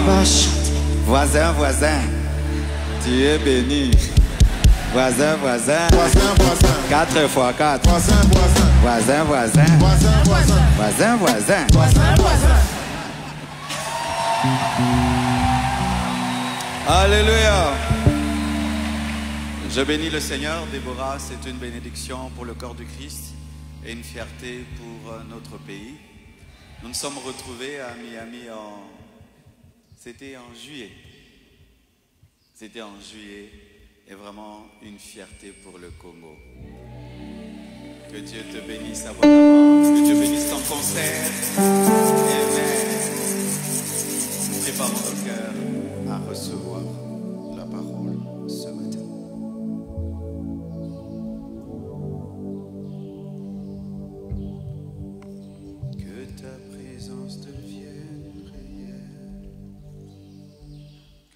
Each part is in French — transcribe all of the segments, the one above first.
Voisin, voisin, tu es béni. Voisin, voisin. Voisin, voisin. 4 x 4. Voisin, voisin. Voisin, voisin. Voisin, voisin. Voisin, voisin. Voisin, voisin. Alléluia. Je bénis le Seigneur. Déborah, c'est une bénédiction pour le corps du Christ et une fierté pour notre pays. Nous nous sommes retrouvés à Miami c'était en juillet. C'était en juillet et vraiment une fierté pour le Congo. Que Dieu te bénisse abondamment, que Dieu bénisse ton concert. Amen. Préparons nos cœurs à recevoir la parole ce matin. Que ta présence devienne réelle,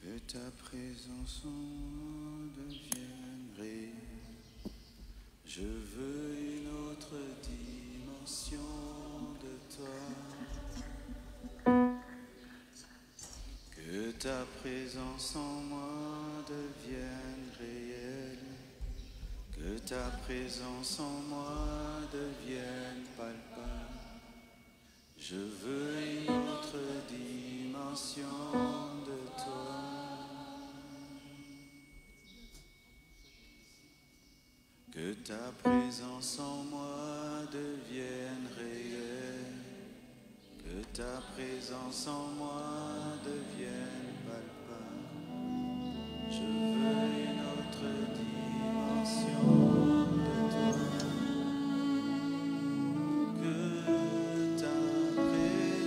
que ta présence en moi devienne réelle. Je veux une autre dimension de toi. Que ta présence en moi devienne réelle. Que ta présence en moi devienne palpable. Je veux une autre dimension de toi. Que ta présence en moi devienne réelle. Que ta présence en moi devienne palpable. Je veux une autre dimension de toi. Que ta présence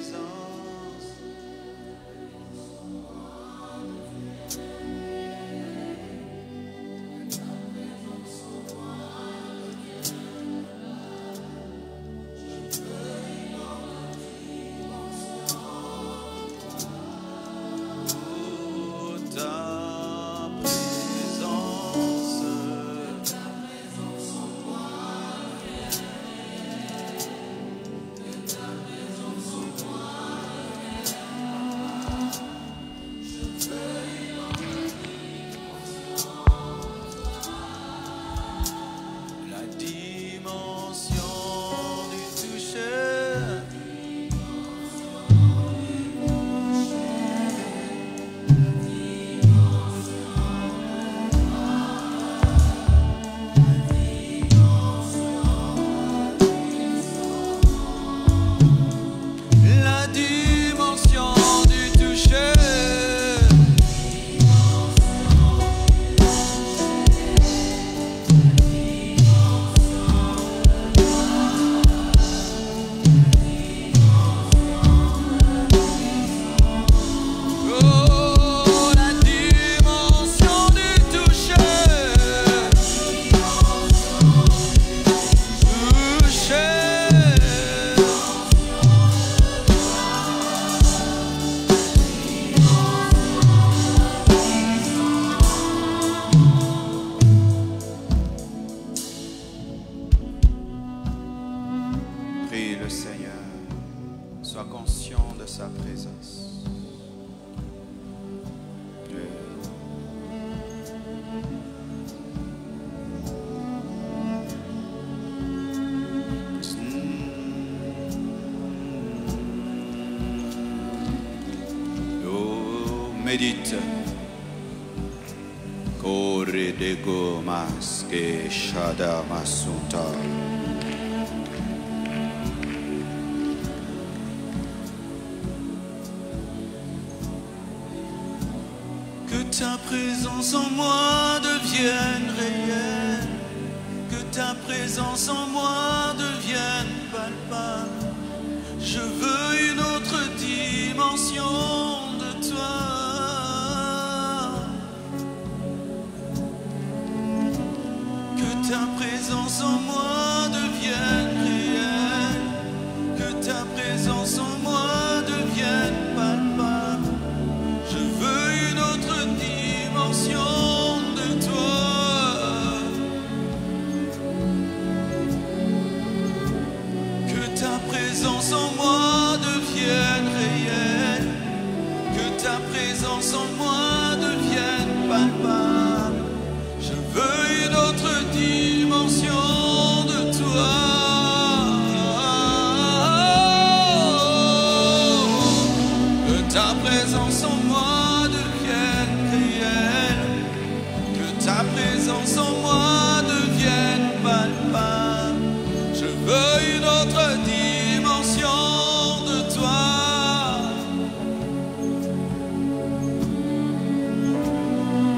médite. Corre de gomas que shada masunta. Que ta présence en moi devienne réelle. Que ta présence en moi devienne palpable. Je veux une autre dimension de toi. Que ta présence en moi devienne réelle. Que ta présence en moi devienne palpable. Je veux une autre dimension de toi. Que ta présence en moi devienne réelle. Que ta présence présence en moi devienne palpable. Je veux une autre dimension de toi. Que ta présence en moi devienne réelle. Que ta présence en moi devienne palpable. Je veux une autre dimension de toi.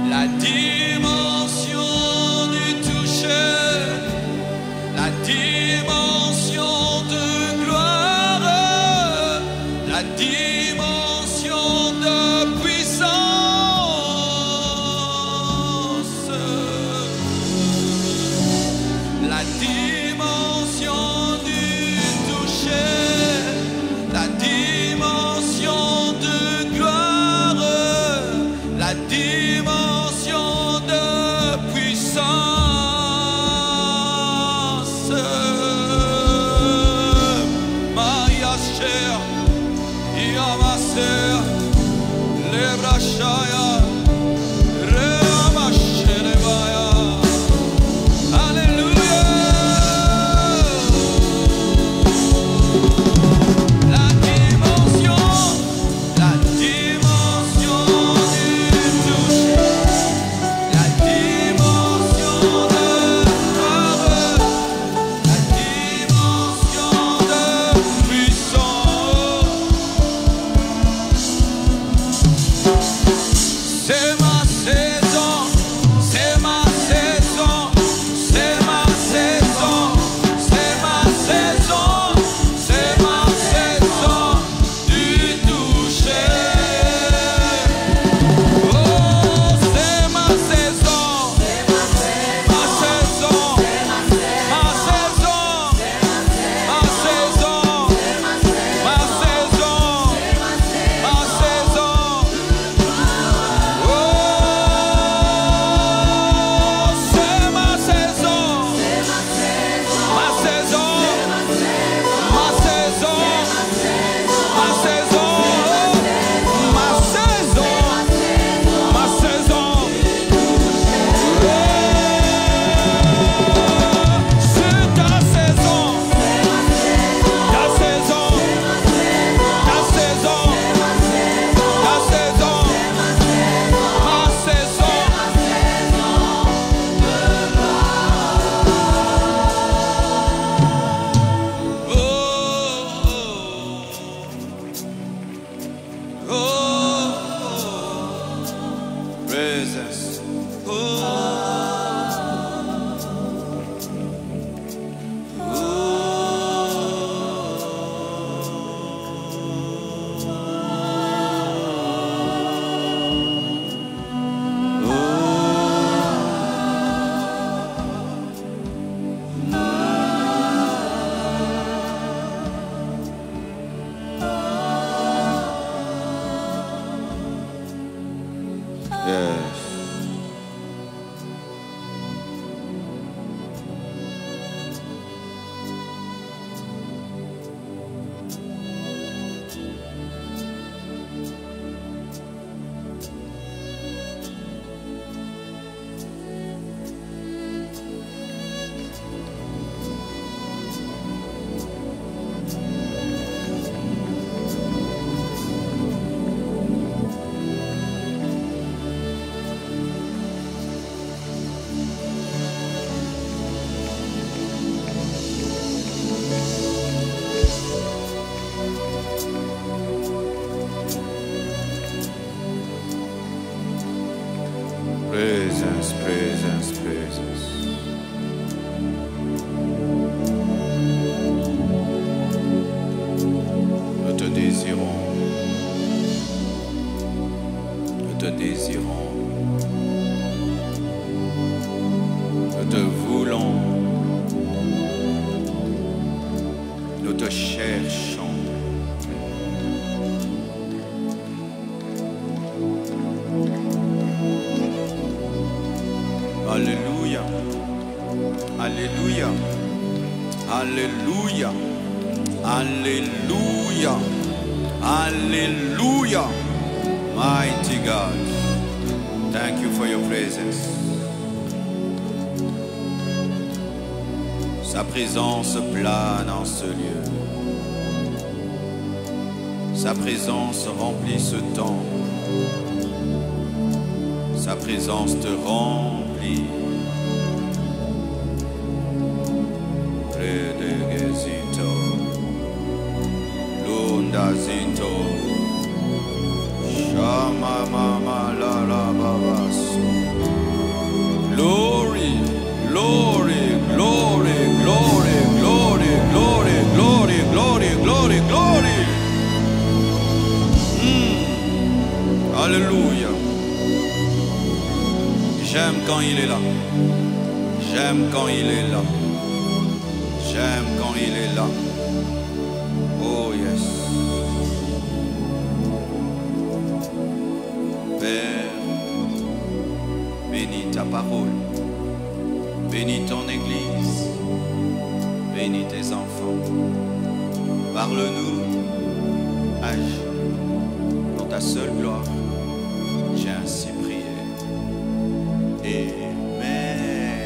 La dimension du toucher, la dimension de gloire, la dimension de puissance, la dimension du toucher, la dimension de gloire, la dimension de puissance. Maria Cher, Yamaser, Lebrashaya, Reamasherebaya. Alléluia. La dimension du toucher, la dimension de gloire, la dimension de puissance. C'est ma saison, c'est ma saison, c'est ma saison, c'est ma saison, c'est ma saison du toucher. Oh, c'est ma saison, ma saison, ma saison, ma saison, ma saison, ma saison. Oh, c'est ma saison, ma saison, ma saison, ma saison, ma saison, ma saison. C'est ta saison, ta saison, ta saison, ta saison, ma saison. Oh, presence. Yes. Presence, presence, presence. Nous te désirons. Nous te désirons. Nous te voulons. Nous te cherchons. Alléluia. Alléluia. Alléluia. Alléluia. Alléluia. Mighty God, thank you for your presence. Sa présence plane en ce lieu. Sa présence remplit ce temps. Sa présence te remplit. Redegezito, Lundazito, Shama Mama La La Babaso. Glory, glory, glory, glory, glory, glory, glory, glory, glory, glory. Alléluia. J'aime quand il est là. J'aime quand il est là. J'aime quand il est là. Oh yes. Père, bénis ta parole. Bénis ton Église. Bénis tes enfants. Parle-nous. Agis. Dans ta seule gloire. J'ai ainsi prié. Amen.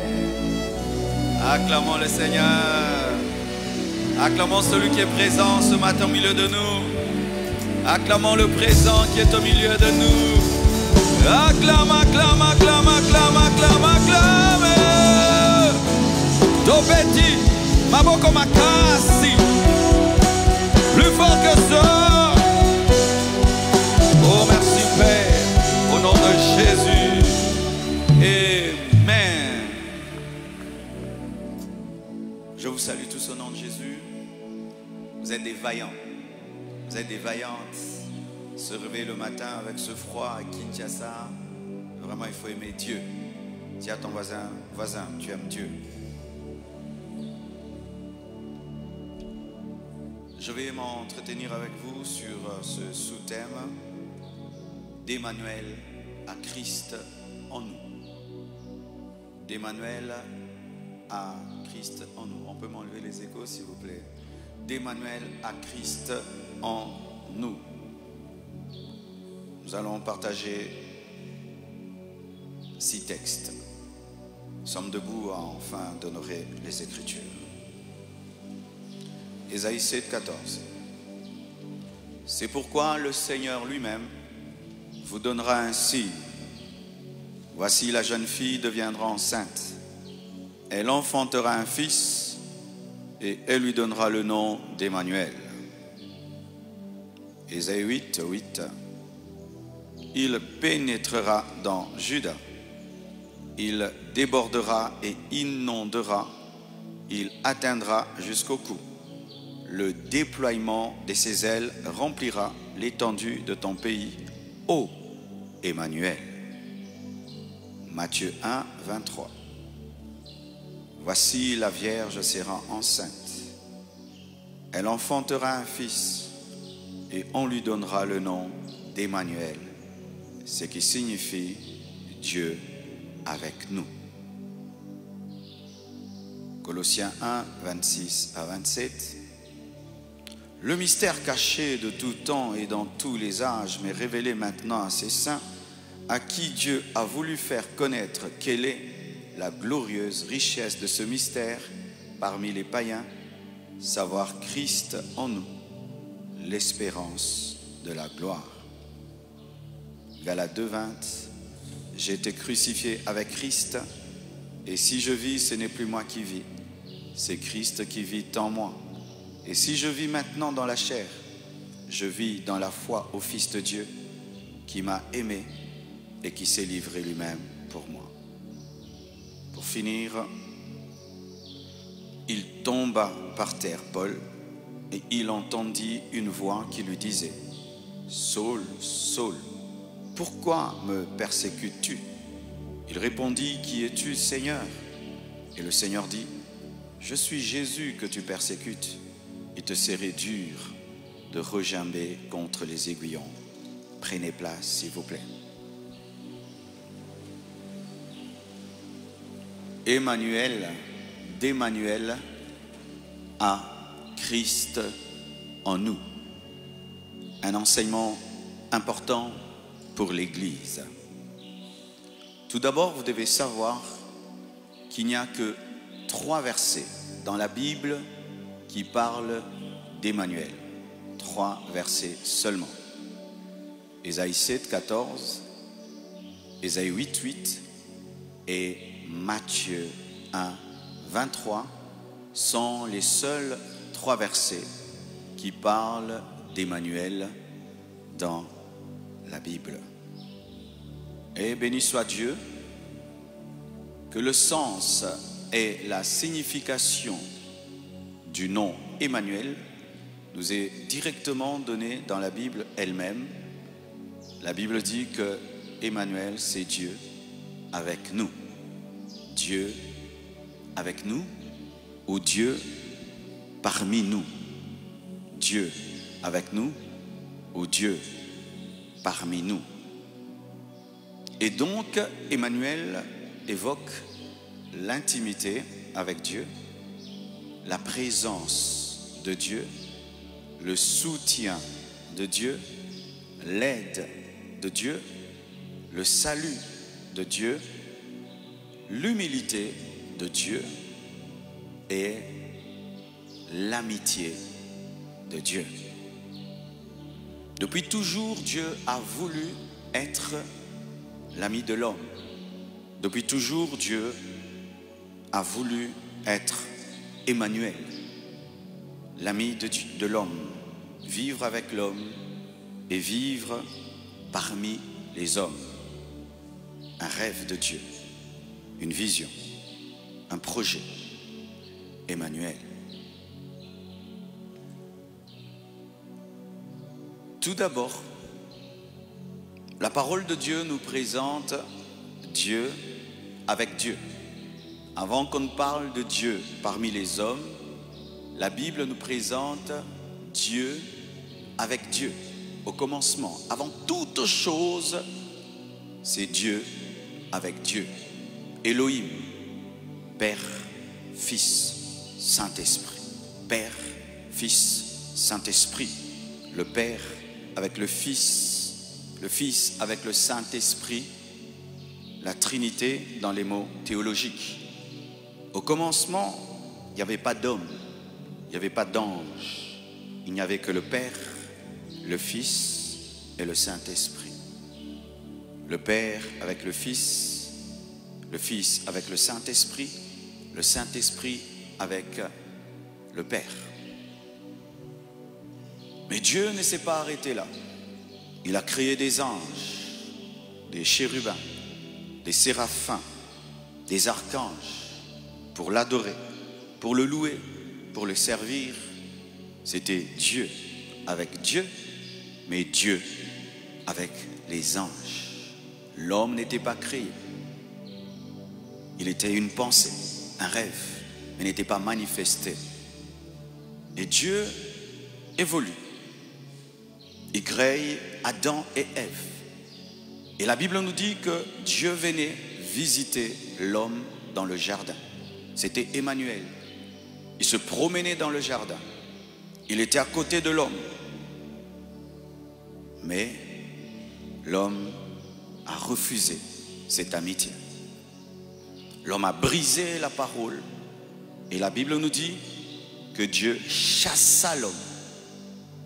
Acclamons le Seigneur. Acclamons celui qui est présent ce matin au milieu de nous. Acclamons le présent qui est au milieu de nous. Acclame, acclame, acclame, acclame, acclame, acclame. Topeti, maboko makasi. Plus fort que ça. Oh merci Père, au nom de Jésus. Amen. Je vous salue tous au nom de Jésus. Vous êtes des vaillants. Vous êtes des vaillantes. Se réveiller le matin avec ce froid à Kinshasa. Vraiment, il faut aimer Dieu. Dis à ton voisin, tu aimes Dieu. Je vais m'entretenir avec vous sur ce sous-thème d'Emmanuel à Christ en nous. D'Emmanuel à Christ en nous. On peut m'enlever les échos s'il vous plaît. D'Emmanuel à Christ en nous. Nous allons partager 6 textes. Nous sommes debout afin d'honorer les Écritures. Ésaïe 7, 14. C'est pourquoi le Seigneur lui-même vous donnera un signe. Voici la jeune fille deviendra enceinte. Elle enfantera un fils et elle lui donnera le nom d'Emmanuel. Ésaïe 8, 8. Il pénétrera dans Juda. Il débordera et inondera. Il atteindra jusqu'au cou. Le déploiement de ses ailes remplira l'étendue de ton pays, ô Emmanuel. Matthieu 1, 23. Voici la Vierge sera enceinte. Elle enfantera un fils et on lui donnera le nom d'Emmanuel, ce qui signifie Dieu avec nous. Colossiens 1, 26 à 27. Le mystère caché de tout temps et dans tous les âges m'est révélé maintenant à ses saints, à qui Dieu a voulu faire connaître quelle est la glorieuse richesse de ce mystère parmi les païens, savoir Christ en nous, l'espérance de la gloire. Galates 2, 20. J'ai été crucifié avec Christ, et si je vis, ce n'est plus moi qui vis, c'est Christ qui vit en moi. Et si je vis maintenant dans la chair, je vis dans la foi au Fils de Dieu, qui m'a aimé et qui s'est livré lui-même pour moi. Pour finir, il tomba par terre, Paul, et il entendit une voix qui lui disait, « Saul, Saul, pourquoi me persécutes-tu » Il répondit, « Qui es-tu, Seigneur » Et le Seigneur dit, « Je suis Jésus que tu persécutes. Il te serait dur de regimber contre les aiguillons. » Prenez place, s'il vous plaît. Emmanuel, d'Emmanuel à Christ en nous. Un enseignement important pour l'Église. Tout d'abord, vous devez savoir qu'il n'y a que 3 versets dans la Bible qui parlent d'Emmanuel. 3 versets seulement. Ésaïe 7, 14, Ésaïe 8, 8 et Matthieu 1, 23 sont les seuls 3 versets qui parlent d'Emmanuel dans la Bible. Et béni soit Dieu que le sens et la signification du nom Emmanuel nous est directement donné dans la Bible elle-même. La Bible dit que Emmanuel, c'est Dieu avec nous. Dieu avec nous ou Dieu parmi nous. Dieu avec nous ou Dieu parmi nous. Et donc, Emmanuel évoque l'intimité avec Dieu, la présence de Dieu, le soutien de Dieu, l'aide de Dieu, le salut de Dieu, l'humilité de Dieu et l'amitié de Dieu. Depuis toujours, Dieu a voulu être l'ami de l'homme. Depuis toujours, Dieu a voulu être Emmanuel, l'ami de l'homme, vivre avec l'homme et vivre parmi les hommes. Un rêve de Dieu, une vision, un projet. Emmanuel. Tout d'abord, la parole de Dieu nous présente Dieu avec Dieu. Avant qu'on parle de Dieu parmi les hommes, la Bible nous présente Dieu avec Dieu. Au commencement, avant toute chose, c'est Dieu avec Dieu. Elohim, Père, Fils, Saint-Esprit. Père, Fils, Saint-Esprit. Le Père avec le Fils avec le Saint-Esprit, la Trinité dans les mots théologiques. Au commencement, il n'y avait pas d'homme, il n'y avait pas d'ange, il n'y avait que le Père, le Fils et le Saint-Esprit. Le Père avec le Fils avec le Saint-Esprit avec le Père. Mais Dieu ne s'est pas arrêté là. Il a créé des anges, des chérubins, des séraphins, des archanges pour l'adorer, pour le louer, pour le servir. C'était Dieu avec Dieu, mais Dieu avec les anges. L'homme n'était pas créé. Il était une pensée, un rêve, mais n'était pas manifesté. Et Dieu évolue. Il crée Adam et Ève. Et la Bible nous dit que Dieu venait visiter l'homme dans le jardin. C'était Emmanuel. Il se promenait dans le jardin. Il était à côté de l'homme. Mais l'homme a refusé cette amitié. L'homme a brisé la parole. Et la Bible nous dit que Dieu chassa l'homme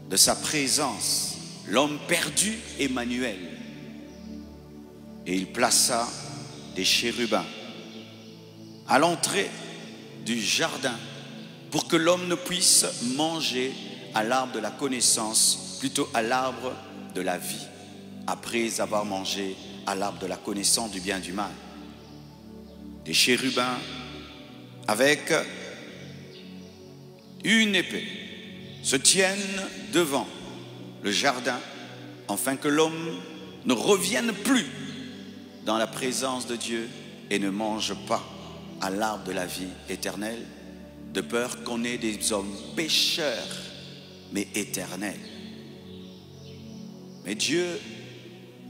de sa présence. L'homme perdu, Emmanuel. Et il plaça des chérubins à l'entrée du jardin pour que l'homme ne puisse manger à l'arbre de la connaissance, plutôt à l'arbre de la vie, après avoir mangé à l'arbre de la connaissance du bien et du mal. Des chérubins avec une épée se tiennent devant le jardin, afin que l'homme ne revienne plus dans la présence de Dieu et ne mange pas à l'arbre de la vie éternelle, de peur qu'on ait des hommes pécheurs, mais éternels. Mais Dieu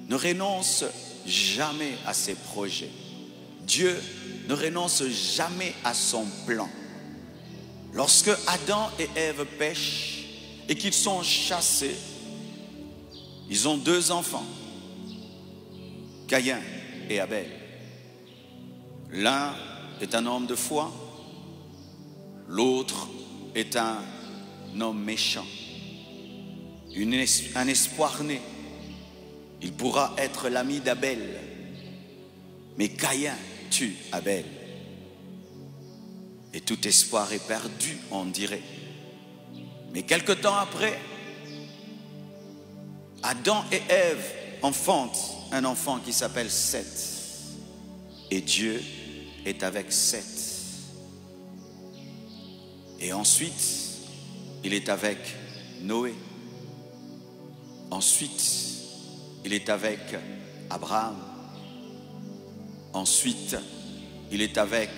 ne renonce jamais à ses projets. Dieu ne renonce jamais à son plan. Lorsque Adam et Ève pêchent et qu'ils sont chassés, ils ont 2 enfants. Caïn et Abel. L'un est un homme de foi, l'autre est un homme méchant. Un espoir né. Il pourra être l'ami d'Abel, mais Caïn tue Abel. Et tout espoir est perdu, on dirait. Mais quelque temps après, Adam et Ève enfantent un enfant qui s'appelle Seth. Et Dieu est avec Seth. Et ensuite, il est avec Noé. Ensuite, il est avec Abraham. Ensuite, il est avec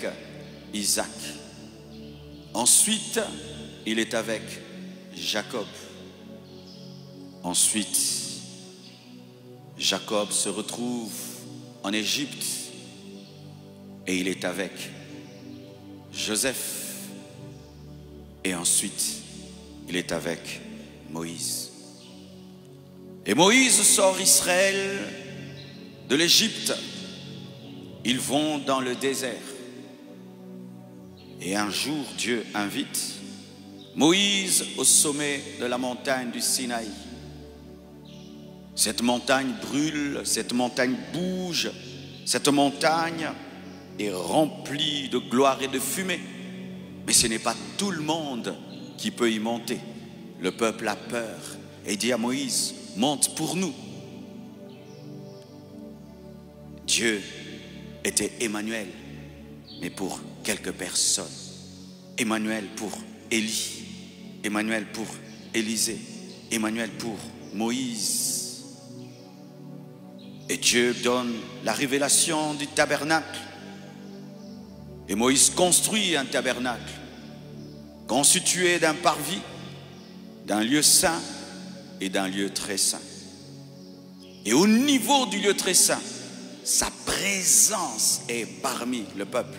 Isaac. Ensuite, il est avec Jacob. Ensuite, Jacob se retrouve en Égypte et il est avec Joseph. Et ensuite, il est avec Moïse. Et Moïse sort Israël de l'Égypte. Ils vont dans le désert. Et un jour, Dieu invite Moïse au sommet de la montagne du Sinaï. Cette montagne brûle, cette montagne bouge, cette montagne est remplie de gloire et de fumée. Mais ce n'est pas tout le monde qui peut y monter. Le peuple a peur et dit à Moïse, monte pour nous. Dieu était Emmanuel, mais pour quelques personnes. Emmanuel pour Élie, Emmanuel pour Élisée, Emmanuel pour Moïse. Et Dieu donne la révélation du tabernacle. Et Moïse construit un tabernacle constitué d'un parvis, d'un lieu saint et d'un lieu très saint. Et au niveau du lieu très saint, sa présence est parmi le peuple.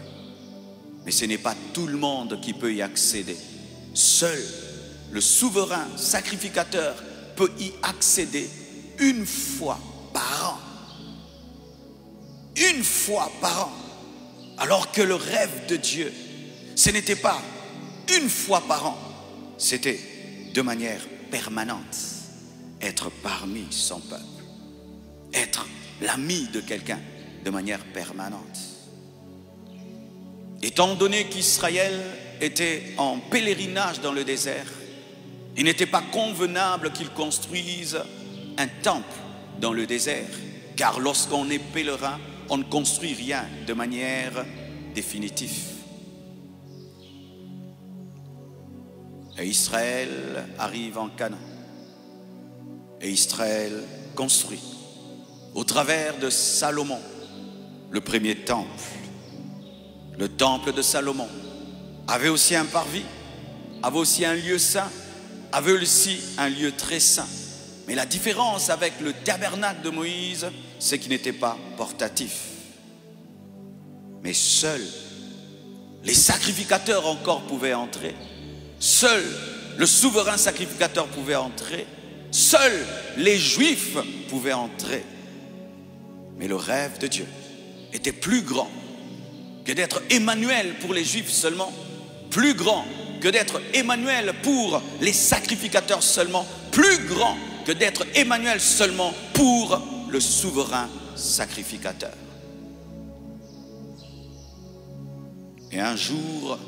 Mais ce n'est pas tout le monde qui peut y accéder. Seul le souverain sacrificateur peut y accéder une fois par an. Une fois par an. Alors que le rêve de Dieu, ce n'était pas une fois par an, c'était de manière permanente. Être parmi son peuple. Être l'ami de quelqu'un de manière permanente. Étant donné qu'Israël était en pèlerinage dans le désert, il n'était pas convenable qu'il construise un temple dans le désert, car lorsqu'on est pèlerin, on ne construit rien de manière définitive. Et Israël arrive en Canaan. Et Israël construit au travers de Salomon le premier temple. Le temple de Salomon avait aussi un parvis, avait aussi un lieu saint, avait aussi un lieu très saint. Mais la différence avec le tabernacle de Moïse, c'est qu'il n'était pas portatif. Mais seuls les sacrificateurs encore pouvaient entrer. Seul le souverain sacrificateur pouvait entrer. Seuls les Juifs pouvaient entrer. Mais le rêve de Dieu était plus grand que d'être Emmanuel pour les Juifs seulement, plus grand que d'être Emmanuel pour les sacrificateurs seulement, plus grand que d'être Emmanuel seulement pour le souverain sacrificateur. Et un jour,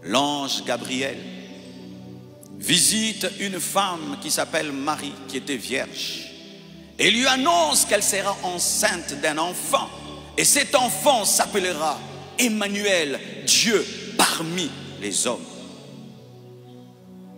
l'ange Gabriel visite une femme qui s'appelle Marie, qui était vierge, et lui annonce qu'elle sera enceinte d'un enfant. Et cet enfant s'appellera Emmanuel, Dieu parmi les hommes.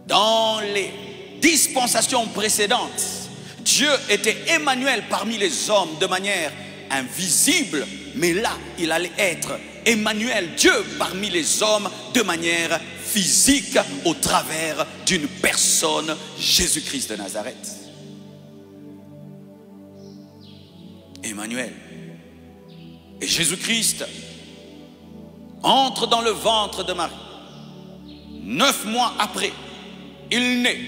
Dans les dispensations précédentes, Dieu était Emmanuel parmi les hommes de manière invisible, mais là, il allait être Emmanuel, Dieu parmi les hommes de manière physique au travers d'une personne, Jésus-Christ de Nazareth. Emmanuel. Et Jésus-Christ entre dans le ventre de Marie. 9 mois après, il naît.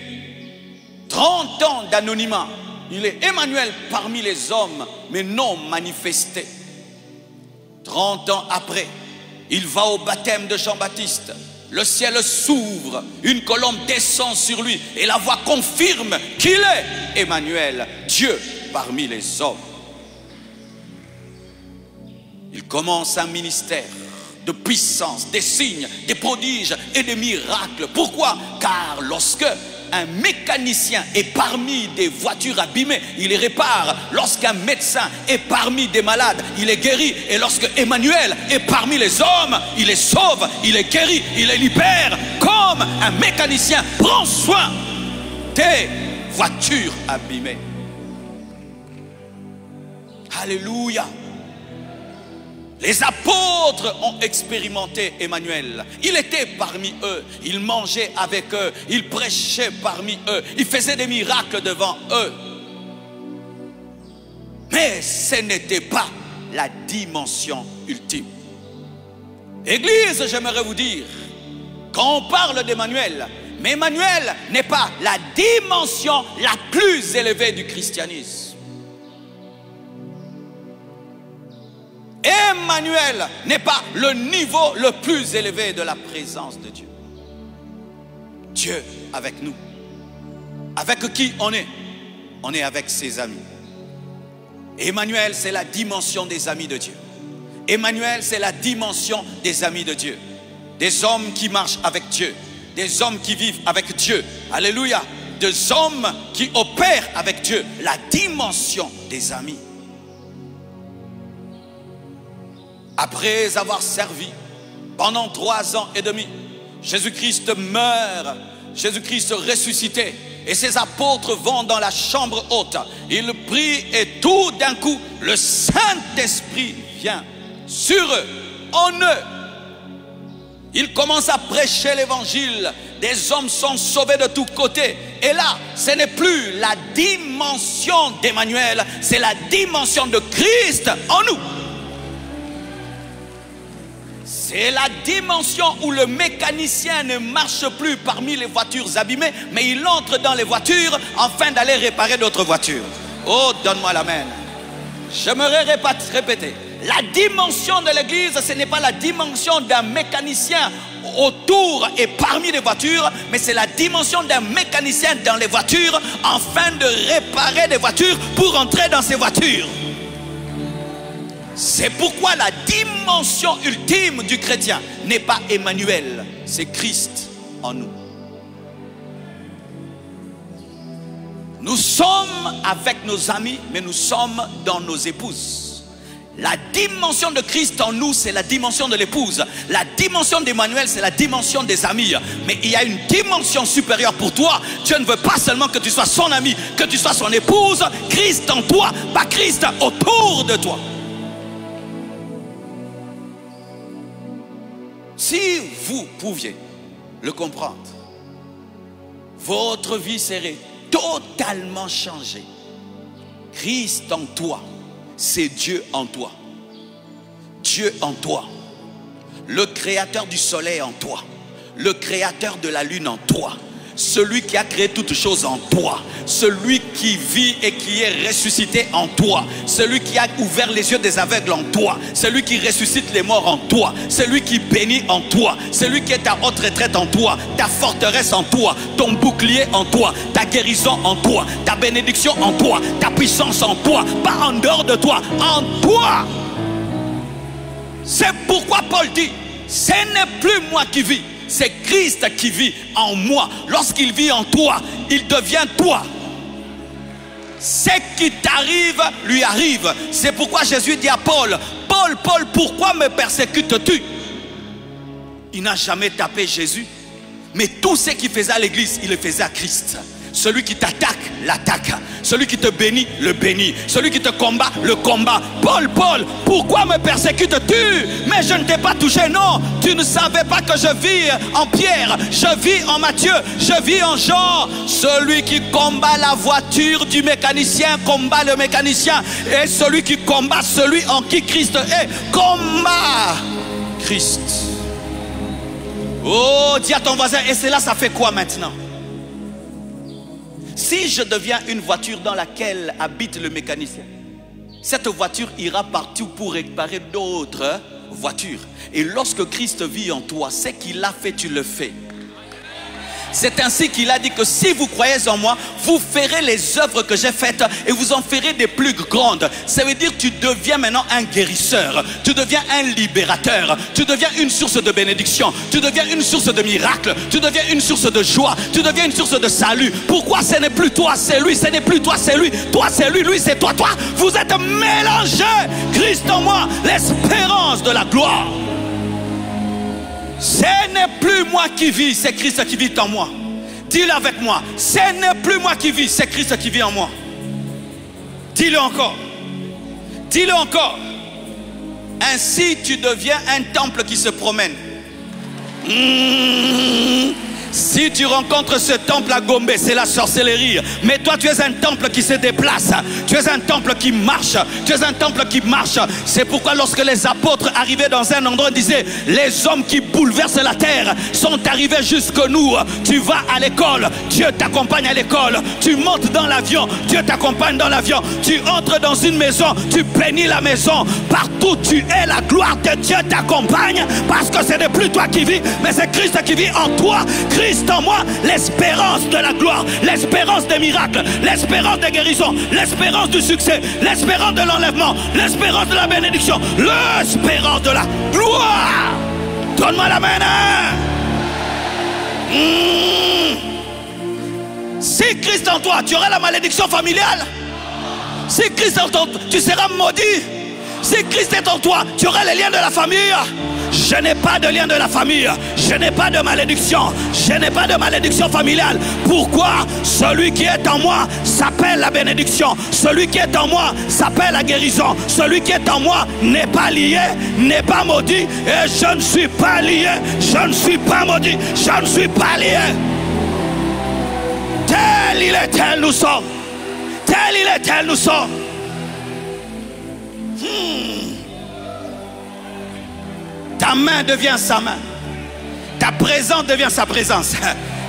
30 ans d'anonymat Il est Emmanuel parmi les hommes, mais non manifesté. 30 ans après, il va au baptême de Jean-Baptiste. Le ciel s'ouvre, une colombe descend sur lui et la voix confirme qu'il est Emmanuel, Dieu parmi les hommes. Il commence un ministère de puissance, des signes, des prodiges et des miracles. Pourquoi? Car lorsque un mécanicien est parmi des voitures abîmées, il les répare. Lorsqu'un médecin est parmi des malades, il les guérit. Et lorsque Emmanuel est parmi les hommes, il les sauve, il les guérit, il les libère. Comme un mécanicien prend soin des voitures abîmées. Alléluia. Les apôtres ont expérimenté Emmanuel. Il était parmi eux, il mangeait avec eux, il prêchait parmi eux, il faisait des miracles devant eux. Mais ce n'était pas la dimension ultime. Église, j'aimerais vous dire, quand on parle d'Emmanuel, mais Emmanuel n'est pas la dimension la plus élevée du christianisme. Emmanuel n'est pas le niveau le plus élevé de la présence de Dieu. Dieu avec nous. Avec qui on est? On est avec ses amis. Emmanuel, c'est la dimension des amis de Dieu. Emmanuel, c'est la dimension des amis de Dieu. Des hommes qui marchent avec Dieu. Des hommes qui vivent avec Dieu. Alléluia. Des hommes qui opèrent avec Dieu. La dimension des amis. Après avoir servi pendant 3 ans et demi, Jésus-Christ meurt, Jésus-Christ ressuscité, et ses apôtres vont dans la chambre haute. Ils prient et tout d'un coup, le Saint-Esprit vient sur eux, en eux. Ils commencent à prêcher l'évangile. Des hommes sont sauvés de tous côtés. Et là, ce n'est plus la dimension d'Emmanuel, c'est la dimension de Christ en nous. C'est la dimension où le mécanicien ne marche plus parmi les voitures abîmées, mais il entre dans les voitures afin d'aller réparer d'autres voitures. Oh, donne-moi l'amen. J'aimerais répéter. La dimension de l'église, ce n'est pas la dimension d'un mécanicien autour et parmi les voitures, mais c'est la dimension d'un mécanicien dans les voitures afin de réparer des voitures pour entrer dans ces voitures. C'est pourquoi la dimension ultime du chrétien n'est pas Emmanuel, c'est Christ en nous. Nous sommes avec nos amis, mais nous sommes dans nos épouses. La dimension de Christ en nous, c'est la dimension de l'épouse. La dimension d'Emmanuel, c'est la dimension des amis. Mais il y a une dimension supérieure pour toi. Dieu ne veut pas seulement que tu sois son ami, que tu sois son épouse. Christ en toi, pas Christ autour de toi. Si vous pouviez le comprendre, votre vie serait totalement changée. Christ en toi, c'est Dieu en toi. Dieu en toi. Le créateur du soleil en toi. Le créateur de la lune en toi. Celui qui a créé toutes choses en toi. Celui qui vit et qui est ressuscité en toi. Celui qui a ouvert les yeux des aveugles en toi. Celui qui ressuscite les morts en toi. Celui qui bénit en toi. Celui qui est ta haute retraite en toi. Ta forteresse en toi. Ton bouclier en toi. Ta guérison en toi. Ta bénédiction en toi. Ta puissance en toi. Pas en dehors de toi. En toi. C'est pourquoi Paul dit, ce n'est plus moi qui vis. C'est Christ qui vit en moi. Lorsqu'il vit en toi, il devient toi. Ce qui t'arrive, lui arrive. C'est pourquoi Jésus dit à Paul, Paul, Paul, pourquoi me persécutes-tu? Il n'a jamais tapé Jésus. Mais tout ce qu'il faisait à l'église, il le faisait à Christ. Celui qui t'attaque, l'attaque. Celui qui te bénit, le bénit. Celui qui te combat, le combat. Paul, Paul, pourquoi me persécutes-tu? Mais je ne t'ai pas touché, non. Tu ne savais pas que je vis en Pierre, je vis en Matthieu, je vis en Jean. Celui qui combat la voiture du mécanicien combat le mécanicien. Et celui qui combat celui en qui Christ est, combat Christ. Oh, dis à ton voisin, et c'est là, ça fait quoi maintenant? si je deviens une voiture dans laquelle habite le mécanicien, cette voiture ira partout pour réparer d'autres voitures. Et lorsque Christ vit en toi, ce qu'il a fait, tu le fais. C'est ainsi qu'il a dit que si vous croyez en moi, vous ferez les œuvres que j'ai faites et vous en ferez des plus grandes. Ça veut dire que tu deviens maintenant un guérisseur, tu deviens un libérateur, tu deviens une source de bénédiction, tu deviens une source de miracle, tu deviens une source de joie, tu deviens une source de salut. Pourquoi? Ce n'est plus toi, c'est lui, ce n'est plus toi, c'est lui, toi c'est lui, lui c'est toi, toi. Vous êtes mélangés. Christ en moi, l'espérance de la gloire. Ce n'est plus moi qui vis, c'est Christ qui vit en moi. Dis-le avec moi. Ce n'est plus moi qui vis, c'est Christ qui vit en moi. Dis-le encore. Dis-le encore. Ainsi tu deviens un temple qui se promène. Si tu rencontres ce temple à Gombe, c'est la sorcellerie. Mais toi, tu es un temple qui se déplace. Tu es un temple qui marche. Tu es un temple qui marche. C'est pourquoi lorsque les apôtres arrivaient dans un endroit, ils disaient, les hommes qui bouleversent la terre sont arrivés jusqu'à nous. Tu vas à l'école, Dieu t'accompagne à l'école. Tu montes dans l'avion, Dieu t'accompagne dans l'avion. Tu entres dans une maison, tu bénis la maison. Partout tu es, la gloire de Dieu t'accompagne. Parce que ce n'est plus toi qui vis, mais c'est Christ qui vit en toi. Christ en moi, l'espérance de la gloire, l'espérance des miracles, l'espérance des guérisons, l'espérance du succès, l'espérance de l'enlèvement, l'espérance de la bénédiction, l'espérance de la gloire. Donne-moi la main. Si Christ en toi, tu auras la malédiction familiale. Si Christ en toi, tu seras maudit. Si Christ est en toi, tu auras les liens de la famille. Je n'ai pas de lien de la famille. Je n'ai pas de malédiction. Je n'ai pas de malédiction familiale. Pourquoi? Celui qui est en moi s'appelle la bénédiction. Celui qui est en moi s'appelle la guérison. Celui qui est en moi n'est pas lié, n'est pas maudit. Et je ne suis pas lié. Je ne suis pas maudit. Je ne suis pas lié. Tel il est, tel nous sommes. Tel il est, tel nous sommes. Ta main devient sa main. Ta présence devient sa présence.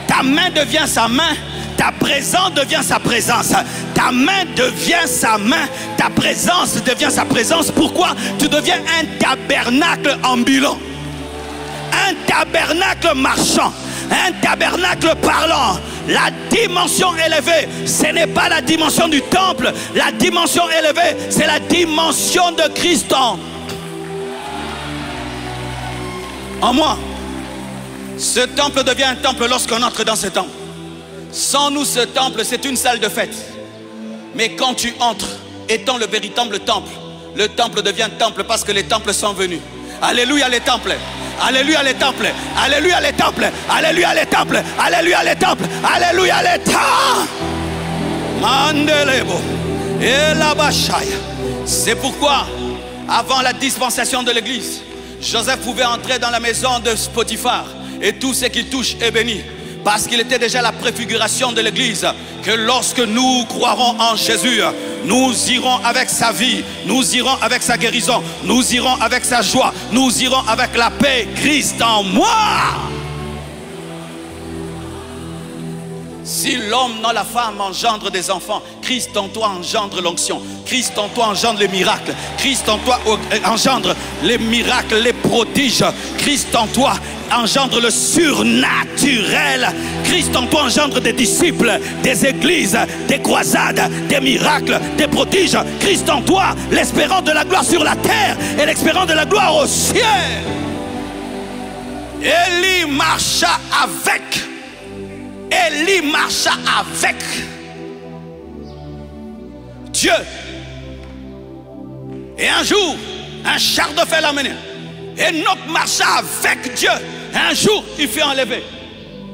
Ta main devient sa main. Ta présence devient sa présence. Ta main devient sa main. Ta présence devient sa présence. Pourquoi? Tu deviens un tabernacle ambulant. Un tabernacle marchand. Un tabernacle parlant. La dimension élevée, ce n'est pas la dimension du temple. La dimension élevée, c'est la dimension de Christ en moi. Ce temple devient un temple lorsqu'on entre dans ce temple. Sans nous, ce temple, c'est une salle de fête. Mais quand tu entres, étant le véritable temple, le temple devient temple parce que les temples sont venus. Alléluia les temples. Alléluia les temples. Alléluia les temples. Alléluia les temples. Alléluia les temples. Alléluia les temples. Mandelebo. Et la bachaya. C'est pourquoi, avant la dispensation de l'église, Joseph pouvait entrer dans la maison de Potiphar et tout ce qu'il touche est béni. Parce qu'il était déjà la préfiguration de l'église. Que lorsque nous croirons en Jésus, nous irons avec sa vie, nous irons avec sa guérison, nous irons avec sa joie, nous irons avec la paix. Christ en moi. Si l'homme, non la femme, engendre des enfants, Christ en toi engendre l'onction. Christ en toi engendre les miracles. Christ en toi engendre les miracles, les prodiges. Christ en toi engendre le surnaturel. Christ en toi engendre des disciples, des églises, des croisades, des miracles, des prodiges. Christ en toi, l'espérance de la gloire sur la terre et l'espérance de la gloire au ciel. Élie marcha avec. Élie marcha avec Dieu. Et un jour, un char de fer l'a mené. Enoch marcha avec Dieu. Un jour, il fut enlevé.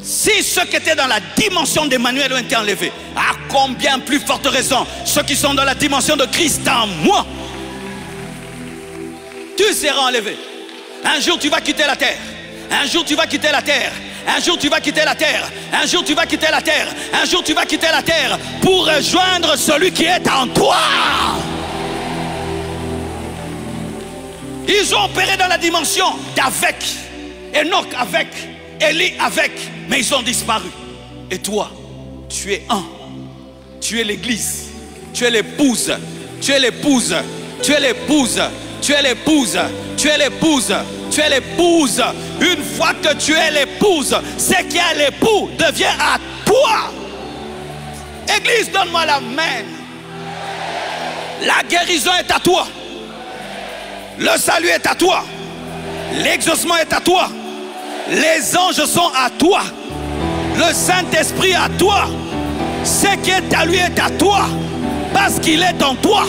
Si ceux qui étaient dans la dimension d'Emmanuel ont été enlevés, à combien plus forte raison ceux qui sont dans la dimension de Christ en moi, tu seras enlevé. Un jour, tu vas quitter la terre. Un jour, tu vas quitter la terre. Un jour tu vas quitter la terre. Un jour tu vas quitter la terre. Un jour tu vas quitter la terre pour rejoindre celui qui est en toi. Ils ont opéré dans la dimension d'avec. Enoch avec. Élie avec. Mais ils ont disparu. Et toi, tu es un Tu es l'église. Tu es l'épouse. Tu es l'épouse. Tu es l'épouse. Tu es l'épouse. Tu es l'épouse. Tu es l'épouse. Une fois que tu es l'épouse, ce qui est l'époux devient à toi. Église, donne-moi la main. La guérison est à toi. Le salut est à toi. L'exaucement est à toi. Les anges sont à toi. Le Saint-Esprit à toi. Ce qui est à lui est à toi. Parce qu'il est en toi.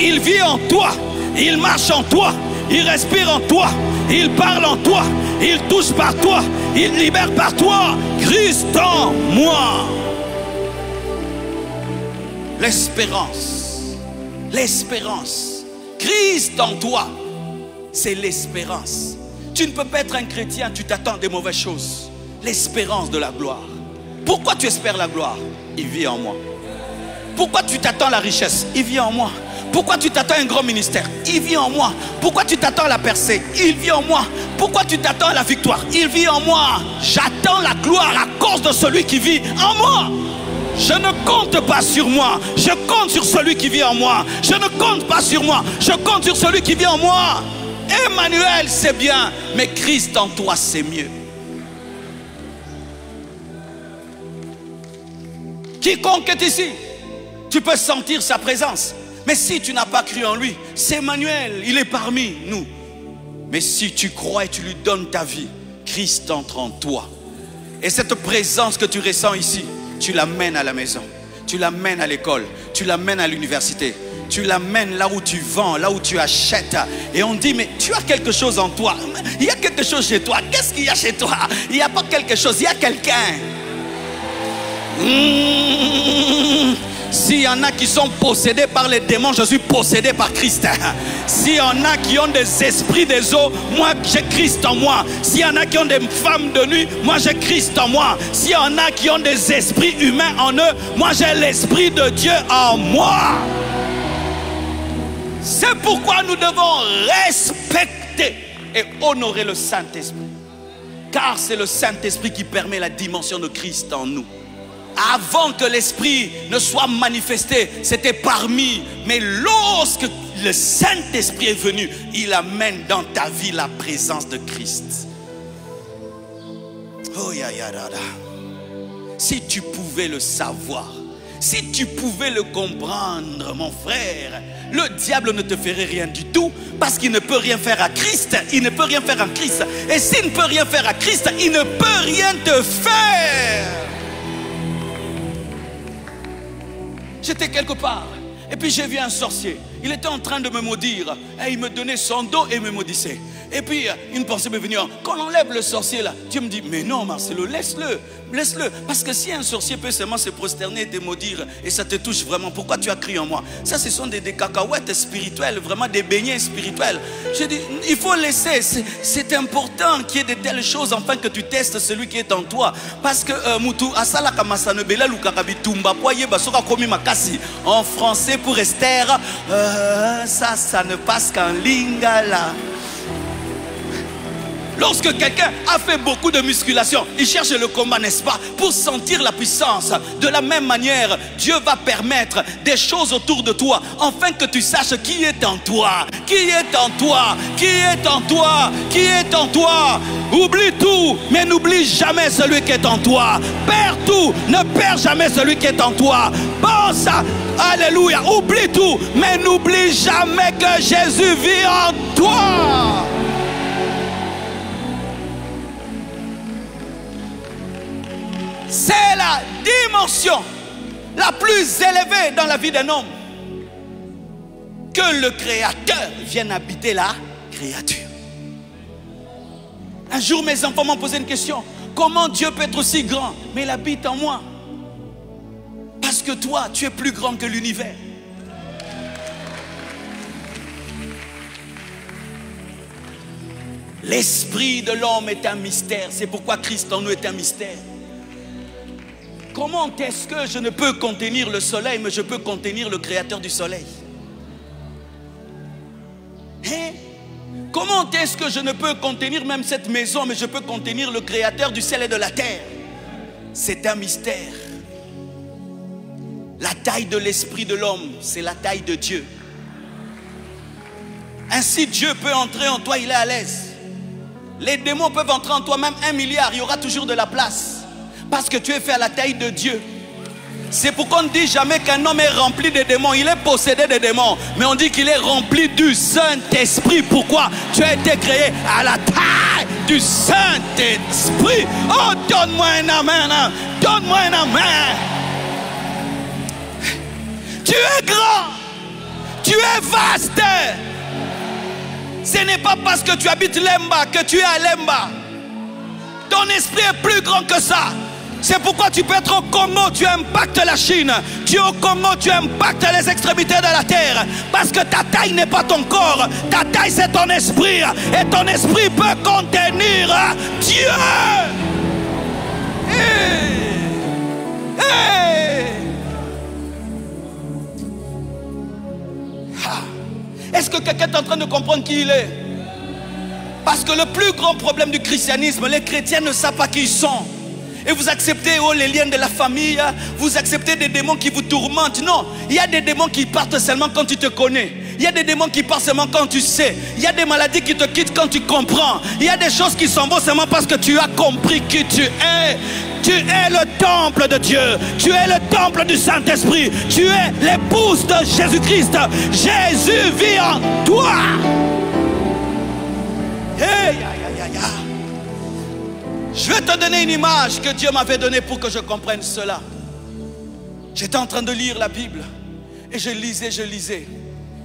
Il vit en toi. Il marche en toi. Il respire en toi. Il parle en toi. Il touche par toi. Il libère par toi. Christ en moi. L'espérance. L'espérance. Christ en toi. C'est l'espérance. Tu ne peux pas être un chrétien, tu t'attends des mauvaises choses. L'espérance de la gloire. Pourquoi tu espères la gloire? Il vit en moi. Pourquoi tu t'attends la richesse? Il vit en moi. Pourquoi tu t'attends un grand ministère? Il vit en moi. Pourquoi tu t'attends la percée? Il vit en moi. Pourquoi tu t'attends la victoire? Il vit en moi. J'attends la gloire à cause de celui qui vit en moi. Je ne compte pas sur moi. Je compte sur celui qui vit en moi. Je ne compte pas sur moi. Je compte sur celui qui vit en moi. Emmanuel, c'est bien. Mais Christ en toi, c'est mieux. Quiconque est ici, tu peux sentir sa présence. Mais si tu n'as pas cru en lui, c'est Emmanuel, il est parmi nous. Mais si tu crois et tu lui donnes ta vie, Christ entre en toi. Et cette présence que tu ressens ici, tu l'amènes à la maison, tu l'amènes à l'école, tu l'amènes à l'université, tu l'amènes là où tu vends, là où tu achètes. Et on dit, mais tu as quelque chose en toi. Il y a quelque chose chez toi. Qu'est-ce qu'il y a chez toi? Il n'y a pas quelque chose, il y a quelqu'un. S'il y en a qui sont possédés par les démons, je suis possédé par Christ. S'il y en a qui ont des esprits des eaux, moi j'ai Christ en moi. S'il y en a qui ont des femmes de nuit, moi j'ai Christ en moi. S'il y en a qui ont des esprits humains en eux, moi j'ai l'esprit de Dieu en moi. C'est pourquoi nous devons respecter et honorer le Saint-Esprit. Car c'est le Saint-Esprit qui permet la dimension de Christ en nous. Avant que l'Esprit ne soit manifesté, c'était parmi. Mais lorsque le Saint-Esprit est venu, il amène dans ta vie la présence de Christ. Oh, si tu pouvais le savoir, si tu pouvais le comprendre, mon frère, le diable ne te ferait rien du tout, parce qu'il ne peut rien faire à Christ. Il ne peut rien faire à Christ. Et s'il ne peut rien faire à Christ, il ne peut rien te faire. J'étais quelque part et puis j'ai vu un sorcier. Il était en train de me maudire et il me donnait son dos et me maudissait. Et puis une pensée m'est venue, quand on enlève le sorcier là, Dieu me dit, mais non Marcelo, laisse-le, laisse-le. Parce que si un sorcier peut seulement se prosterner et te maudire et ça te touche vraiment, pourquoi tu as cru en moi? Ça, ce sont des cacahuètes spirituelles, vraiment des beignets spirituels. Je dis, il faut laisser, c'est important qu'il y ait de telles choses afin que tu testes celui qui est en toi. Parce que en français pour Esther, ça ne passe qu'en lingala. Lorsque quelqu'un a fait beaucoup de musculation, il cherche le combat, n'est-ce pas, pour sentir la puissance. De la même manière, Dieu va permettre des choses autour de toi, afin que tu saches qui est en toi. Qui est en toi? Qui est en toi? Qui est en toi? Oublie tout, mais n'oublie jamais celui qui est en toi. Perds tout, ne perds jamais celui qui est en toi. Pense à, alléluia, oublie tout, mais n'oublie jamais que Jésus vit en toi. C'est la dimension la plus élevée dans la vie d'un homme. Que le Créateur vienne habiter la créature. Un jour, mes enfants m'ont posé une question. Comment Dieu peut être aussi grand? Mais il habite en moi. Parce que toi, tu es plus grand que l'univers. L'esprit de l'homme est un mystère. C'est pourquoi Christ en nous est un mystère. Comment est-ce que je ne peux contenir le soleil, mais je peux contenir le créateur du soleil? Hein? Comment est-ce que je ne peux contenir même cette maison, mais je peux contenir le créateur du ciel et de la terre? C'est un mystère. La taille de l'esprit de l'homme, c'est la taille de Dieu. Ainsi, Dieu peut entrer en toi, il est à l'aise. Les démons peuvent entrer en toi, même 1 milliard, il y aura toujours de la place. Parce que tu es fait à la taille de Dieu. C'est pourquoi on ne dit jamais qu'un homme est rempli de démons. Il est possédé de démons. Mais on dit qu'il est rempli du Saint-Esprit. Pourquoi? Tu as été créé à la taille du Saint-Esprit. Oh, donne-moi un amen. Hein. Donne-moi un amen. Tu es grand. Tu es vaste. Ce n'est pas parce que tu habites Lemba que tu es à Lemba. Ton esprit est plus grand que ça. C'est pourquoi tu peux être au Congo, tu impactes la Chine. Tu es au Congo, tu impactes les extrémités de la terre. Parce que ta taille n'est pas ton corps. Ta taille, c'est ton esprit. Et ton esprit peut contenir Dieu. Hey. Hey. Est-ce que quelqu'un est en train de comprendre qui il est? Parce que le plus grand problème du christianisme, les chrétiens ne savent pas qui ils sont. Et vous acceptez les liens de la famille, vous acceptez des démons qui vous tourmentent. Non, il y a des démons qui partent seulement quand tu te connais. Il y a des démons qui partent seulement quand tu sais. Il y a des maladies qui te quittent quand tu comprends. Il y a des choses qui s'en vont seulement parce que tu as compris qui tu es. Tu es le temple de Dieu. Tu es le temple du Saint-Esprit. Tu es l'épouse de Jésus-Christ. Jésus vit en toi. Hey, je vais te donner une image que Dieu m'avait donnée pour que je comprenne cela. J'étais en train de lire la Bible et je lisais.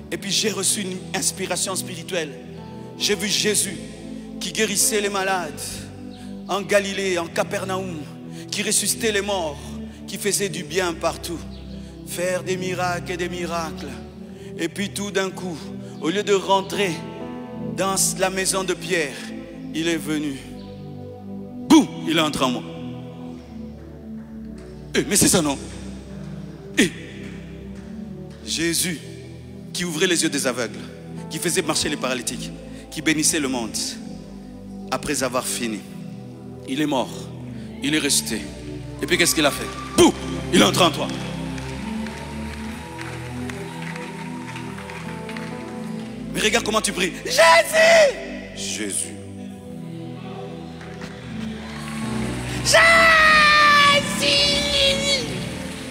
Et puis j'ai reçu une inspiration spirituelle. J'ai vu Jésus qui guérissait les malades en Galilée, en Capernaum, qui ressuscitait les morts, qui faisait du bien partout, faire des miracles et des miracles. Et puis tout d'un coup, au lieu de rentrer dans la maison de Pierre, il est venu. Boum, il est entré en moi. Mais c'est ça, non? Jésus qui ouvrait les yeux des aveugles, qui faisait marcher les paralytiques, qui bénissait le monde. Après avoir fini, il est mort, il est resté. Et puis qu'est-ce qu'il a fait? Boum, il est entré en toi. Mais regarde comment tu pries. Jésus! Jésus. Jésus!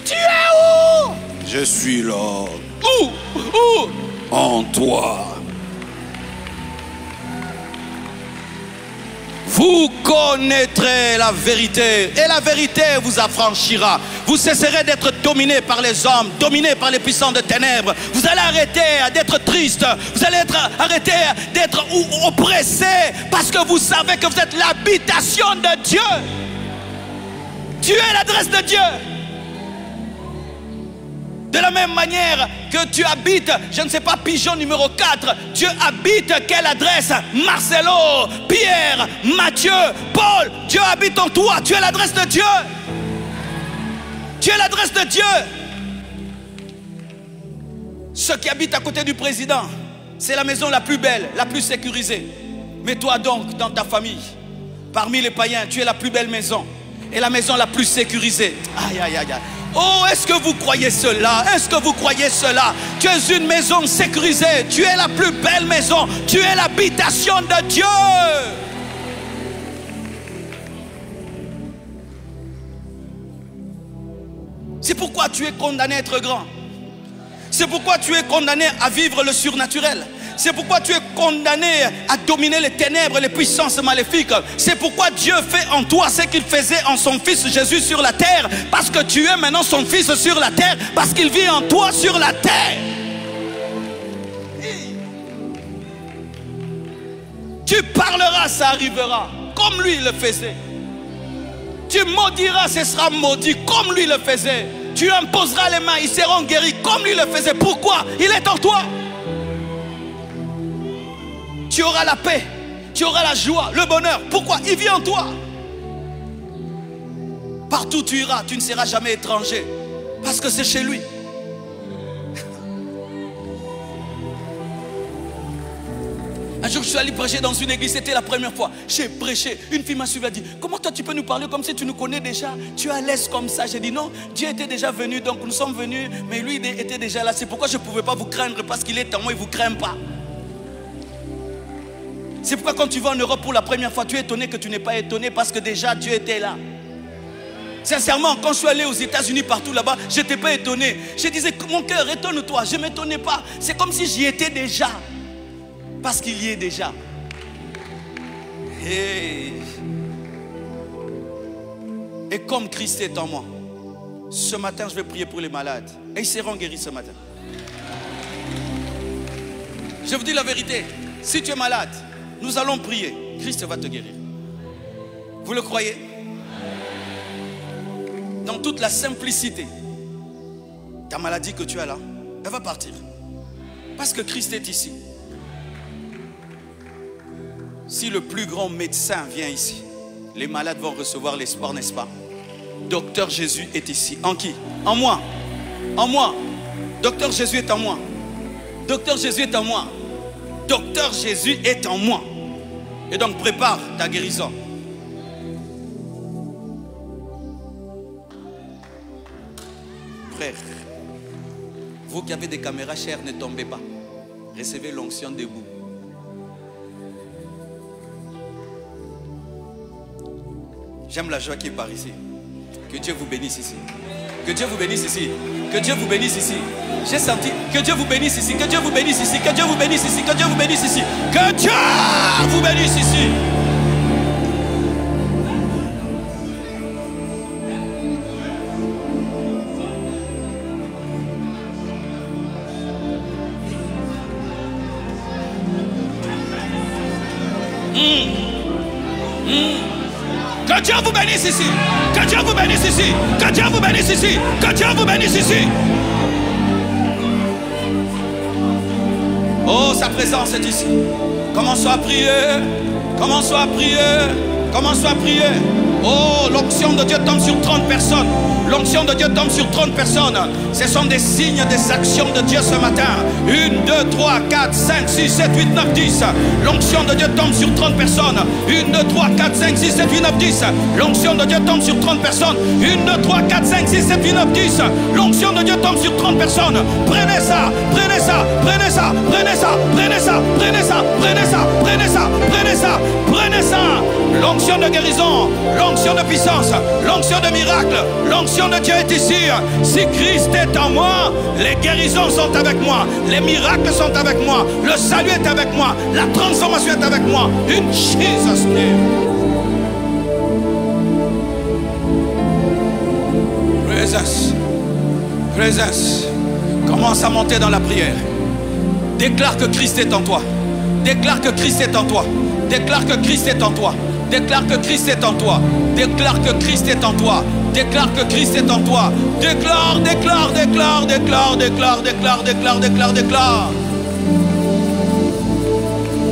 Tu es où? Je suis là. Où? En toi. Vous connaîtrez la vérité et la vérité vous affranchira. Vous cesserez d'être dominé par les hommes, dominé par les puissants de ténèbres. Vous allez arrêter d'être triste. Vous allez arrêter d'être oppressé parce que vous savez que vous êtes l'habitation de Dieu. Tu es l'adresse de Dieu. De la même manière que tu habites, je ne sais pas, pigeon numéro 4, Dieu habite quelle adresse? Marcelo, Pierre, Matthieu, Paul, Dieu habite en toi, tu es l'adresse de Dieu. Tu es l'adresse de Dieu. Ceux qui habitent à côté du président, c'est la maison la plus belle, la plus sécurisée. Mais toi donc, dans ta famille, parmi les païens, tu es la plus belle maison et la maison la plus sécurisée. Aïe, aïe, aïe, aïe. Oh, est-ce que vous croyez cela? Est-ce que vous croyez cela? Tu es une maison sécurisée. Tu es la plus belle maison. Tu es l'habitation de Dieu. C'est pourquoi tu es condamné à être grand. C'est pourquoi tu es condamné à vivre le surnaturel. C'est pourquoi tu es condamné à dominer les ténèbres, les puissances maléfiques. C'est pourquoi Dieu fait en toi ce qu'il faisait en son Fils Jésus sur la terre. Parce que tu es maintenant son Fils sur la terre. Parce qu'il vit en toi sur la terre. Tu parleras, ça arrivera. Comme lui le faisait. Tu maudiras, ce sera maudit. Comme lui le faisait. Tu imposeras les mains, ils seront guéris. Comme lui le faisait. Pourquoi? Il est en toi. Tu auras la paix, tu auras la joie, le bonheur. Pourquoi? Il vit en toi. Partout où tu iras, tu ne seras jamais étranger. Parce que c'est chez lui. Un jour, je suis allé prêcher dans une église, c'était la première fois. J'ai prêché. Une fille m'a suivi, elle a dit, comment toi tu peux nous parler comme si tu nous connais déjà? Tu es à l'aise comme ça. J'ai dit non, Dieu était déjà venu, donc nous sommes venus, mais lui il était déjà là. C'est pourquoi je ne pouvais pas vous craindre, parce qu'il est en moi, il ne vous craint pas. C'est pourquoi quand tu vas en Europe pour la première fois, tu es étonné que tu n'es pas étonné, parce que déjà Dieu était là. Sincèrement, quand je suis allé aux États-Unis, partout là-bas, je n'étais pas étonné. Je disais, mon cœur, étonne-toi. Je ne m'étonnais pas. C'est comme si j'y étais déjà. Parce qu'il y est déjà. Et comme Christ est en moi, ce matin, je vais prier pour les malades. Et ils seront guéris ce matin. Je vous dis la vérité. Si tu es malade, nous allons prier. Christ va te guérir. Vous le croyez? Dans toute la simplicité, ta maladie que tu as là, elle va partir. Parce que Christ est ici. Si le plus grand médecin vient ici, les malades vont recevoir l'espoir, n'est-ce pas? Docteur Jésus est ici. En qui? En moi. En moi. Docteur Jésus est en moi. Docteur Jésus est en moi. Docteur Jésus est en moi. Et donc prépare ta guérison. Frère, vous qui avez des caméras chères, ne tombez pas. Recevez l'onction debout. J'aime la joie qui est par ici. Que Dieu vous bénisse ici. Que Dieu vous bénisse ici. Que Dieu vous bénisse ici. J'ai senti que Dieu vous bénisse ici. Que Dieu vous bénisse ici. Que Dieu vous bénisse ici. Que Dieu vous bénisse ici. Que Dieu vous bénisse ici. Que Dieu vous bénisse ici. Que Dieu vous bénisse ici. Que Dieu vous bénisse ici. Que Dieu vous bénisse ici. Oh, sa présence est ici. Commençons à prier. Commençons à prier. Commençons à prier. Oh, l'onction de Dieu tombe sur 30 personnes. L'onction de Dieu tombe sur 30 personnes. Ce sont des signes, des actions de Dieu ce matin. 1, 2, 3, 4, 5, 6, 7, 8, 9, 10. L'onction de Dieu tombe sur 30 personnes. 1, 2, 3, 4, 5, 6, 7, 8, 9, 10. L'onction de Dieu tombe sur 30 personnes. 1, 2, 3, 4, 5, 6, 7, 8, 9, 10. L'onction de Dieu tombe sur 30 personnes. Prenez ça, prenez ça, prenez ça, prenez ça, prenez ça, prenez ça, prenez ça, prenez ça, prenez ça, prenez ça. L'onction de guérison, l'onction de puissance, l'onction de miracle, l'onction de Dieu est ici. Si Christ est en moi, les guérisons sont avec moi, les miracles sont avec moi, le salut est avec moi, la transformation est avec moi. In Jesus' name. Présence, présence. Commence à monter dans la prière. Déclare que Christ est en toi. Déclare que Christ est en toi. Déclare que Christ est en toi. Déclare que Christ est en toi. Déclare que Christ est en toi. Déclare que Christ est en toi. Déclare, déclare, déclare, déclare, déclare, déclare, déclare, déclare, déclare.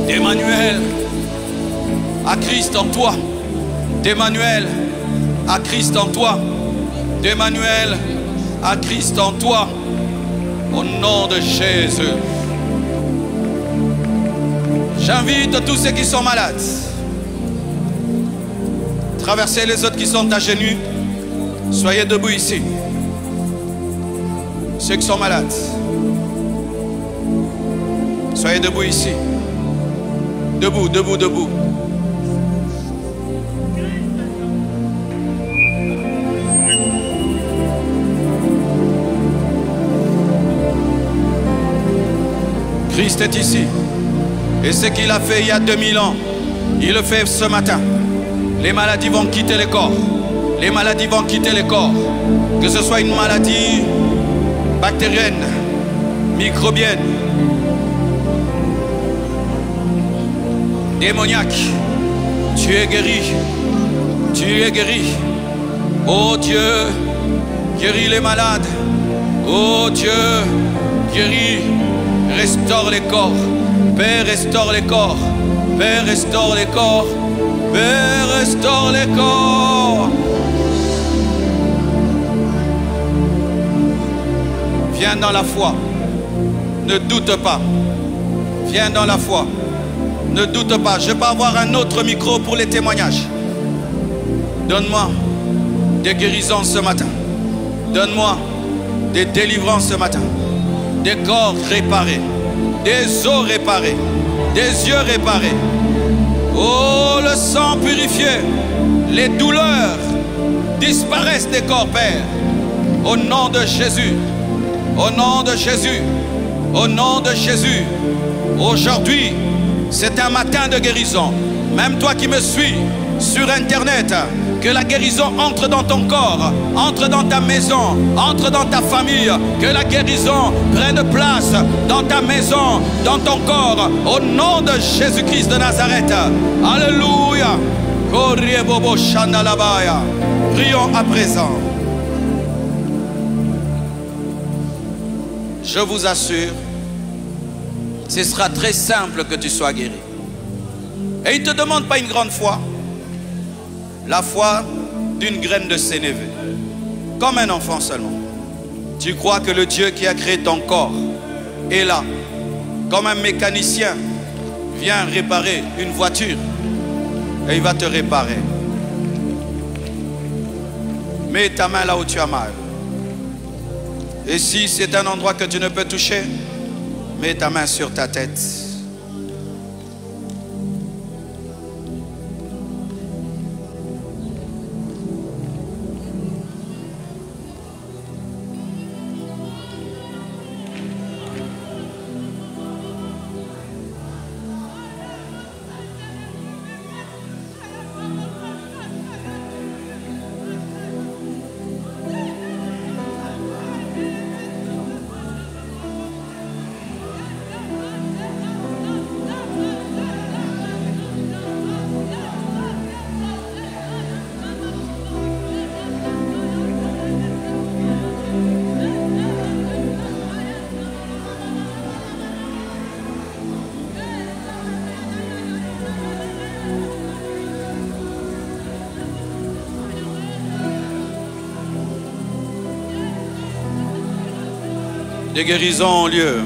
D'Emmanuel à Christ en toi. D'Emmanuel à Christ en toi. D'Emmanuel à Christ en toi. Au nom de Jésus. J'invite tous ceux qui sont malades. Traversez les autres qui sont à genoux. Soyez debout ici. Ceux qui sont malades. Soyez debout ici. Debout, debout, debout. Christ est ici. Et ce qu'il a fait il y a 2000 ans, il le fait ce matin. Les maladies vont quitter les corps. Les maladies vont quitter les corps. Que ce soit une maladie bactérienne, microbienne, démoniaque. Tu es guéri. Tu es guéri. Oh Dieu, guéris les malades. Oh Dieu, guéris. Restaure les corps. Père, restaure les corps. Père, restaure les corps. Père, restaure les corps. Viens dans la foi. Ne doute pas. Viens dans la foi. Ne doute pas, je peux avoir un autre micro pour les témoignages. Donne-moi des guérisons ce matin. Donne-moi des délivrances ce matin. Des corps réparés, des os réparés, des yeux réparés. Oh, le sang purifié, les douleurs disparaissent des corps, Père. Au nom de Jésus, au nom de Jésus, au nom de Jésus. Aujourd'hui, c'est un matin de guérison. Même toi qui me suis sur Internet, que la guérison entre dans ton corps, entre dans ta maison, entre dans ta famille. Que la guérison prenne place dans ta maison, dans ton corps. Au nom de Jésus-Christ de Nazareth. Alléluia. Prions à présent. Je vous assure, ce sera très simple que tu sois guéri. Et il ne te demande pas une grande foi. La foi d'une graine de sénévé. Comme un enfant seulement. Tu crois que le Dieu qui a créé ton corps est là. Comme un mécanicien vient réparer une voiture. Et il va te réparer. Mets ta main là où tu as mal. Et si c'est un endroit que tu ne peux toucher, mets ta main sur ta tête. Des guérisons ont lieu.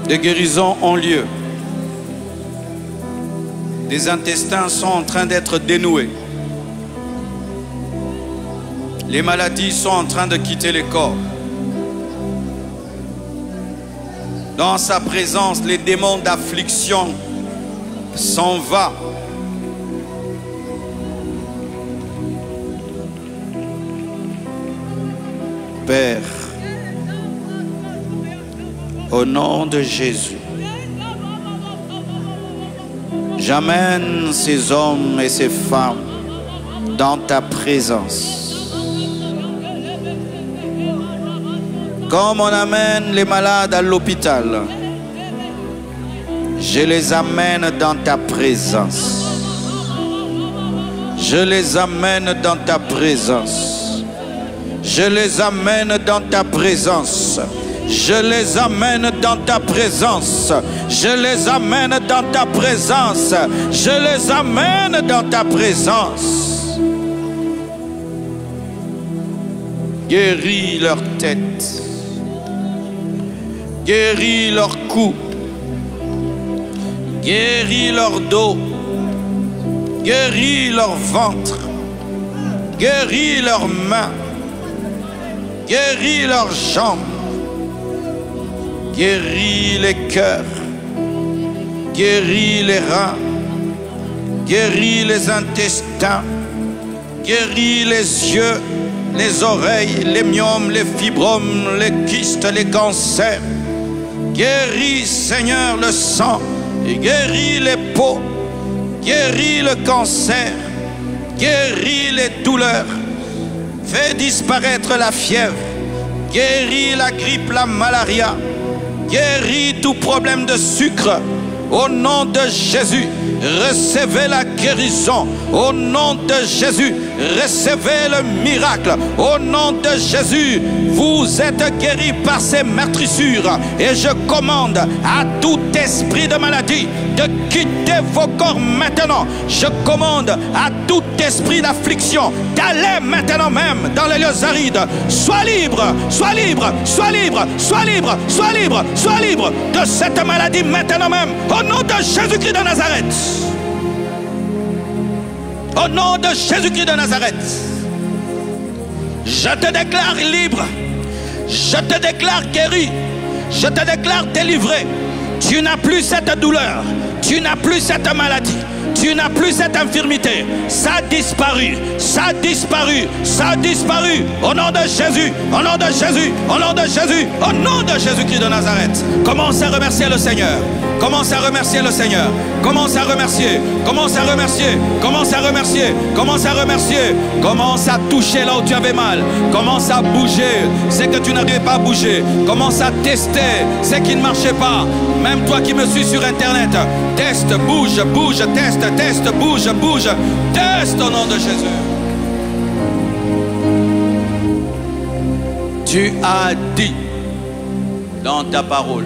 Des guérisons ont lieu. Des intestins sont en train d'être dénoués. Les maladies sont en train de quitter les corps. Dans sa présence, les démons d'affliction s'en vont. Père, au nom de Jésus, j'amène ces hommes et ces femmes dans ta présence. Comme on amène les malades à l'hôpital, je les amène dans ta présence. Je les amène dans ta présence. Je les amène dans ta présence. Je les amène dans ta présence. Je les amène dans ta présence. Je les amène dans ta présence. Guéris leur tête. Guéris leur cou. Guéris leur dos. Guéris leur ventre. Guéris leurs mains. Guéris leurs jambes. Guéris les cœurs, guéris les reins, guéris les intestins, guéris les yeux, les oreilles, les myomes, les fibromes, les kystes, les cancers. Guéris, Seigneur, le sang, et guéris les peaux, guéris le cancer, guéris les douleurs, fais disparaître la fièvre, guéris la grippe, la malaria. Guéris tout problème de sucre. Au nom de Jésus, recevez la guérison. Au nom de Jésus, recevez le miracle. Au nom de Jésus, vous êtes guéris par ces meurtrissures. Et je commande à tout esprit de maladie de quitter vos corps maintenant. Je commande à tout esprit d'affliction d'aller maintenant même dans les lieux arides. Sois libre, sois libre, sois libre, sois libre, sois libre, sois libre de cette maladie maintenant même. Au nom de Jésus-Christ de Nazareth. Au nom de Jésus-Christ de Nazareth. Je te déclare libre. Je te déclare guéri. Je te déclare délivré. Tu n'as plus cette douleur. Tu n'as plus cette maladie. Tu n'as plus cette infirmité. Ça a disparu. Ça a disparu. Ça a disparu. Au nom de Jésus. Au nom de Jésus. Au nom de Jésus. Au nom de Jésus-Christ de Nazareth. Commence à remercier le Seigneur. Commence à remercier le Seigneur. Commence à remercier. Commence à remercier. Commence à remercier. Commence à remercier. Commence à toucher là où tu avais mal. Commence à bouger ce que tu n'arrivais pas à bouger. Commence à tester ce qui ne marchait pas. Même toi qui me suis sur internet, teste, bouge, bouge, teste, teste, bouge, bouge. Teste au nom de Jésus. Tu as dit dans ta parole